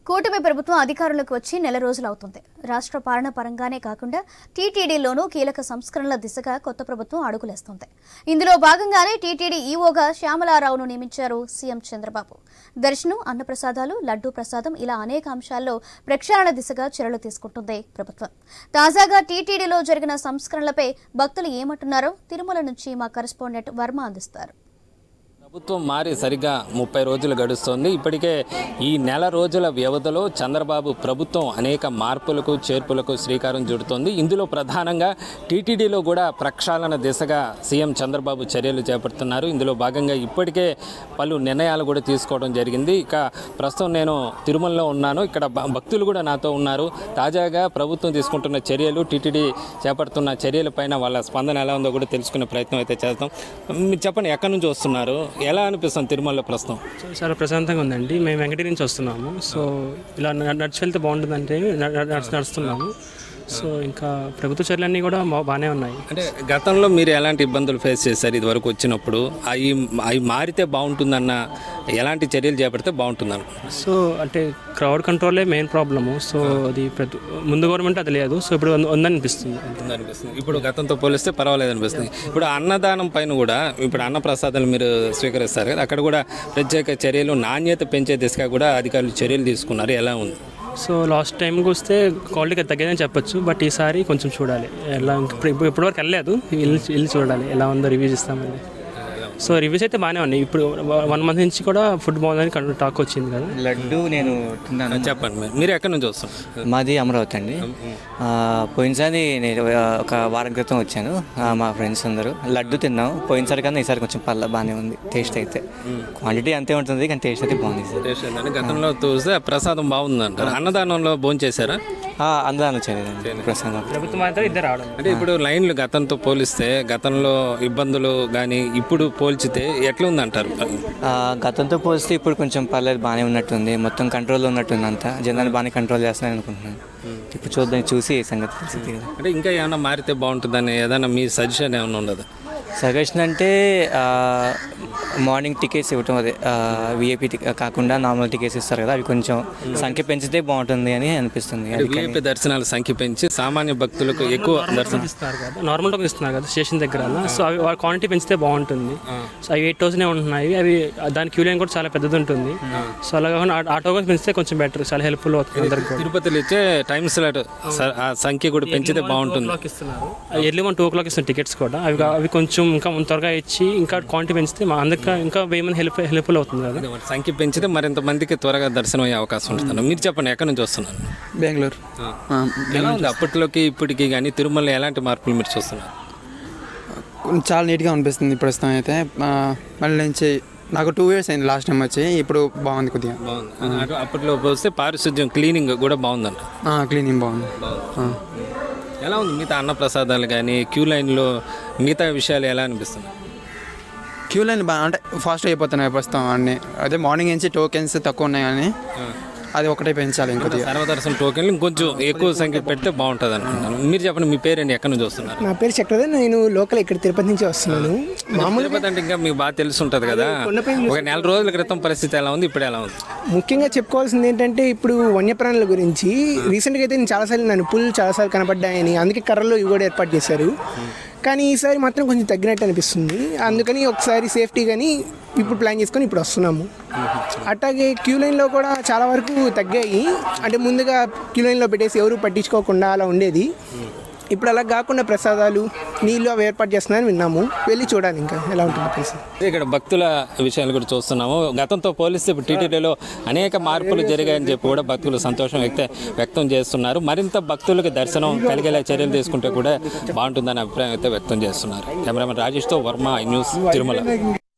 కూటమి ప్రభుత్వం అధికారంలోకి వచ్చి నెల రోజులవుతుంది. రాష్ట్ర పాలన పరంగానే కాకుండా టీటీడీలోనూ కీలక సంస్కరణల దిశగా కొత్త ప్రభుత్వం అడుగులేస్తోంది. ఇందులో భాగంగానే టీటీడీ ఈవోగా శ్యామలారావును నియమించారు సీఎం చంద్రబాబు. దర్శనం, అన్నప్రసాదాలు, లడ్డూ ప్రసాదం ఇలా అనేక అంశాల్లో ప్రక్షాళన దిశగా చర్యలు తీసుకుంటుంది ప్రభుత్వం. తాజాగా టీటీడీలో జరిగిన సంస్కరణలపై భక్తులు ఏమంటున్నారో తిరుమల నుంచి మా కరెస్పాండెంట్ వర్మ అందిస్తారు. ప్రభుత్వం మారి సరిగ్గా 30 రోజులు గడుస్తోంది. ఇప్పటికే ఈ నెల రోజుల వ్యవధిలో చంద్రబాబు ప్రభుత్వం అనేక మార్పులకు చేర్పులకు శ్రీకారం చుడుతోంది. ఇందులో ప్రధానంగా టీటీడీలో కూడా ప్రక్షాళన దిశగా సీఎం చంద్రబాబు చర్యలు చేపడుతున్నారు. ఇందులో భాగంగా ఇప్పటికే పలు నిర్ణయాలు కూడా తీసుకోవడం జరిగింది. ఇక ప్రస్తుతం నేను తిరుమలలో ఉన్నాను. ఇక్కడ భక్తులు కూడా నాతో ఉన్నారు. తాజాగా ప్రభుత్వం తీసుకుంటున్న చర్యలు, టీటీడీ చేపడుతున్న చర్యలపైన వాళ్ళ స్పందన ఎలా ఉందో కూడా తెలుసుకునే ప్రయత్నం అయితే చేస్తాం. మీరు చెప్పండి, ఎక్కడి నుంచి వస్తున్నారు, ఎలా అనిపిస్తుంది తిరుమలలో ప్రస్తుతం? చాలా ప్రశాంతంగా ఉందండి. మేము వెంకటగిరి నుంచి వస్తున్నాము. సో ఇలా నడిచి వెళ్తే బాగుంటుందంటే నడుస్తున్నాము. సో ఇంకా ప్రభుత్వ చర్యలన్నీ కూడా బాగానే ఉన్నాయి. అంటే గతంలో మీరు ఎలాంటి ఇబ్బందులు ఫేస్ చేశారు ఇది వరకు వచ్చినప్పుడు? అవి మారితే బాగుంటుందన్న ఎలాంటి చర్యలు చేపడితే బాగుంటుందన్న? సో అంటే క్రౌడ్ కంట్రోలే మెయిన్ ప్రాబ్లము. సో అది ముందు గవర్నమెంట్ అది లేదు. సో ఇప్పుడు ఉందనిపిస్తుంది. ఇప్పుడు గతంతో పోలిస్తే పర్వాలేదు అనిపిస్తుంది. ఇప్పుడు అన్నదానం పైన కూడా ఇప్పుడు అన్న ప్రసాదాలు మీరు స్వీకరిస్తారు కదా, అక్కడ కూడా ప్రత్యేక చర్యలు, నాణ్యత పెంచే దిశగా కూడా అధికారులు చర్యలు తీసుకున్నారు. ఎలా ఉంది? సో లాస్ట్ టైంకి వస్తే క్వాలిటీ తగ్గదని చెప్పొచ్చు. బట్ ఈసారి కొంచెం చూడాలి. ఎలా ఇప్పటివరకు వెళ్ళలేదు, వెళ్ళి చూడాలి ఎలా ఉందో, రివ్యూస్ ఇస్తామండి. సో రివ్యూస్ అయితే బాగానే ఉన్నాయి. ఇప్పుడు 1 month నుంచి కూడా ఫుడ్ బాగుందని టాక్ వచ్చింది కదా. లడ్డు నేను తిన్నాను. చెప్పండి, మీరు ఎక్కడి నుంచి వస్తున్నారు? మాది అమరావతి అండి. పోయినసారి నేను ఒక వారం క్రితం వచ్చాను. మా ఫ్రెండ్స్ అందరూ లడ్డు తిన్నాం. పోయినసారి కన్నా ఈసారి కొంచెం బాగానే ఉంది. టేస్ట్ అయితే క్వాంటిటీ అంతే ఉంటుంది, కానీ టేస్ట్ అయితే బాగుంది సార్. గతంలో చూస్తే ప్రసాదం బాగుంది అంటారు. అన్నదానంలో భోజనం చేశారా? అందరూ చేయలేదండి ప్రసాదం. ప్రభుత్వం అయితే ఇద్దరు రావడం. అంటే ఇప్పుడు లైన్లు గతంతో పోలిస్తే, గతంలో ఇబ్బందులు కానీ ఇప్పుడు పోల్చితే ఎట్లా ఉంది అంటారు? గతంతో పోలిస్తే ఇప్పుడు కొంచెం పర్లేదు, బాగానే ఉన్నట్టుంది. మొత్తం కంట్రోల్లో ఉన్నట్టుంది. అంతా జనాలు బాగానే కంట్రోల్ చేస్తున్నాను అనుకుంటున్నాను. ఇప్పుడు చూసి సంగతి తెలిసింది కదా. అంటే ఇంకా ఏమైనా మారితే బాగుంటుందని ఏదైనా మీ సజెషన్ ఏమైనా ఉండదు? సజెషన్ అంటే మార్నింగ్ టికెట్స్ ఇవ్వటం, అదే విఐపి కాకుండా నార్మల్ టికెట్స్ ఇస్తారు కదా, అవి కొంచెం సంఖ్య పెంచితే బాగుంటుంది అని అనిపిస్తుంది. విఐపి దర్శనాల సంఖ్య పెంచి సామాన్య భక్తులకు ఎక్కువ దర్శనం ఇస్తారు కదా, నార్మల్ టోకెన్ ఇస్తున్నారు కదా స్టేషన్ దగ్గర. సో అవి వాళ్ళ క్వాంటిటీ పెంచితే బాగుంటుంది. సో అవి 8,000 ఉంటున్నాయి. అవి దాని క్యూ లైన్ కూడా చాలా పెద్దది ఉంటుంది. సో అలా కాకుండా ఆ టోకెన్స్ పెంచితే కొంచెం బెటర్, చాలా హెల్ప్ఫుల్ అవుతుంది అందరికి. తిరుపతిలో ఇచ్చే టైం స్లాట్ ఆ సంఖ్య కూడా పెంచితే బాగుంటుంది. ఎర్లీ 2 o'clock ఇస్తున్న టికెట్స్ కూడా అవి కొంచెం ఇంకా త్వరగా ఇచ్చి ఇంకా క్వాంటిటీ పెంచితే అందరికీ ఇంకా 1000 మంది హెల్ప్ఫుల్ అవుతుంది కదా. సంఖ్య పెంచితే మరింత మందికి త్వరగా దర్శనం అయ్యే అవకాశం ఉంటుంది. మీరు చెప్పండి, ఎక్కడి నుంచి వస్తున్నారు? బెంగళూరు. ఎలా ఉంది అప్పట్లోకి ఇప్పటికి కానీ తిరుమలలో ఎలాంటి మార్పులు మీరు చూస్తున్నారు? చాలా నీట్గా అనిపిస్తుంది ప్రస్తుతం అయితే. మళ్ళీ నుంచి నాకు 2 years అయింది లాస్ట్ టైం వచ్చి. ఇప్పుడు బాగుంది, కొద్దిగా బాగుంది. అప్పట్లో పోస్తే పారిశుద్ధ్యం, క్లీనింగ్ కూడా బాగుందంట. క్లీనింగ్ బాగుంది. ఎలా ఉంది మిగతా అన్నప్రసాదాలు కానీ, క్యూ లైన్లో మిగతా విషయాలు ఎలా అనిపిస్తుంది? క్యూ లైన్ బాగా అంటే ఫాస్ట్ అయిపోతున్నాయి ప్రస్తుతం అన్నీ. అదే మార్నింగ్ నుంచి టోకెన్స్ తక్కువ ఉన్నాయి, కానీ అది ఒకటే పెంచాలి. ఇంకొద్దిగా సర్వదర్శనం టోకెన్లు ఇంకొంచెం ఎక్కువ సంఖ్య పెడితే బాగుంటుంది అనుకుంటున్నాను. మీరు చెప్పండి, మీ పేరేంటి, ఎక్కడి నుంచి వస్తున్నారు? నా పేరు చక్రధర్. నేను లోకల్ ఇక్కడ తిరుపతి నుంచి వస్తున్నాను. మామూలుగా అంటే ఇంకా మీకు బాగా తెలిసి ఉంటుంది కదా. ఒక నెల రోజుల క్రితం పరిస్థితి ఎలా ఉంది, ఇప్పుడు ఎలా ఉంది? ముఖ్యంగా చెప్పుకోవాల్సింది ఏంటంటే, ఇప్పుడు వన్యప్రాణుల గురించి రీసెంట్గా అయితే నేను చాలాసార్లు పులులు చాలాసార్లు కనపడ్డాయని, అందుకే కర్రలు ఇవి కూడా ఏర్పాటు చేశారు. కానీ ఈసారి మాత్రం కొంచెం తగ్గినట్టు అనిపిస్తుంది. అందుకని ఒకసారి సేఫ్టీ కానీ ఇప్పుడు ప్లాన్ చేసుకొని ఇప్పుడు వస్తున్నాము. అట్లాగే క్యూ లైన్లో కూడా చాలా వరకు తగ్గాయి. అంటే ముందుగా క్యూ లైన్లో పెట్టేసి ఎవరు పట్టించుకోకుండా అలా ఉండేది. ఇప్పుడు అలా కాకుండా ప్రసాదాలు, నీళ్ళు అవి ఏర్పాటు చేస్తున్నారని విన్నాము. వెళ్ళి చూడాలి ఇంకా ఎలా ఉంటుంది పరిస్థితి. ఇక్కడ భక్తుల విషయాలు కూడా చూస్తున్నాము. గతంతో పోలిస్తే ఇప్పుడు టీటీడీలో అనేక మార్పులు జరిగాయని చెప్పి కూడా భక్తులు సంతోషం వ్యక్తం చేస్తున్నారు. మరింత భక్తులకు దర్శనం కలిగేలా చర్యలు తీసుకుంటే కూడా బాగుంటుందనే అభిప్రాయం అయితే వ్యక్తం చేస్తున్నారు. కెమెరామెన్ రాజేష్తో వర్మ, న్యూస్, తిరుమల.